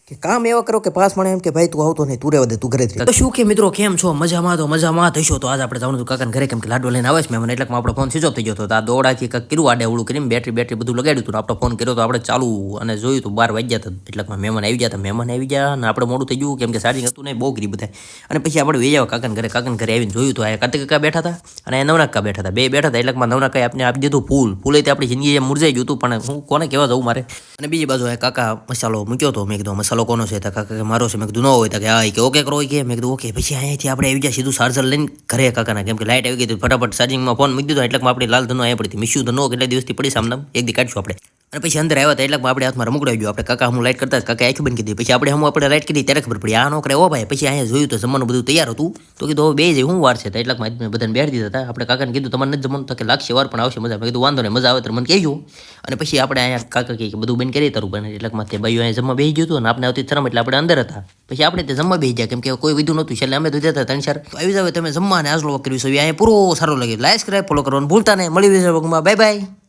કે કામ એવા કરો કે પાસ મને એમ કે ભાઈ તું આવતો નહીં, તું રહેવા દે, તું ઘરે જ રહે. તો શું કે મિત્રો કેમ છો, મજામાં થશો. તો આજ આપણે જવાનું કાકાને ઘરે, કેમ કે લાડવા લઈને આવે છે મેં મને, એટલે આપણો ફોન સ્વિચ ઓફ થઈ ગયો હતો. આ દોડાથી કંઈક કર્યું આડે અવળું કરીને બેટરી બધું લગાડ્યું હતું. આપણો ફોન કર્યો તો આપણે ચાલુ અને જોયું તો 12 વાગ્યા હતા. એટલે મહેમાન આવી ગયા અને આપણે મોડું થઈ ગયું, કેમ કે ચાર્જિંગ હતું નહીં, બહુ કરી બધા. અને પછી આપણે વેજાવ કાકાને ઘરે આવીને જોયું તો આ કાર્તિક કાકા બેઠા હતા અને નવનાથ કાકા બેઠા હતા, બે બેઠા હતા. એટલે નવનાથ કાકાએ આપણે આપી દીધું ફૂલ આપણી જિંદગી એમ મુરઝાઈ ગયું હતું. પણ હું કોને કહેવા જવું મારે. અને બીજી બાજુ કાકા મસાલો મૂક્યો હતો. મેં કીધું મસાલો કોનો છે? કાકા મારો છે. મેં કીધું ન હોય તો કે ઓકે કરો કે. મેં કીધું ઓકે. પછી અહીંયાથી આપણે આવી ગયા સીધું ચાર્જર લઈને ઘરે કાકાના, કેમ કે લાઈટ આવી ગઈ હતી. ફટાફટ ચાર્જિંગમાં ફોન મૂકી દીધો. એટલે આપણી લાલ ધનો અહીંયા પડી મિસ્યુ ધનો કેટલા દિવસથી પડી સામને એક દી કાઢશું આપણે. અને પછી અંદર આવ્યા હતા. એટલે આપણે હાથમાં રમકડાઈ ગયો. આપણે કાકા હું લાઈટ કરતા કાકા આખી બંધ કરી. પછી આપણે લાઈટ કરી ત્યારે ખબર પડી આ નો કરે. ઓ ભાઈ પછી અહીંયા જોયું તો જમવાનું બધું તૈયાર હતું. તો કીધું હવે બે જઈ હું વાર છે. એટલે બધાને બેઠી દીધા હતા. આપણે કાકાને કીધું તમારે નથી જમવાનું, તો કે લાગશે વાર પણ આવશે મજા. મેં કીધું વાંધો નહીં, મજા આવે તો મને કહેજો. અને પછી આપણે અહીંયા કાકા કે બધું બંધ કરી તારું બને. એટલે તે ભાઈઓ અહીંયા જમવા બેસી ગયું હતું. અને આપણે આવતી શરમ એટલે આપણે અંદર હતા. પછી આપણે તે જમવા બેસી ગયા, કેમ કે કોઈ વિધું નહોતું. છેલ્લે અમે તો જતા 3-4 આવી જાવ તમે જમવા અને આજલો કર્યું છે. અહીંયા પૂરો સારો લાગે. લાઈક સબસ્ક્રાઇબ ફોલો કરવાનું ભૂલતા નહીં. મળી બાય બાય.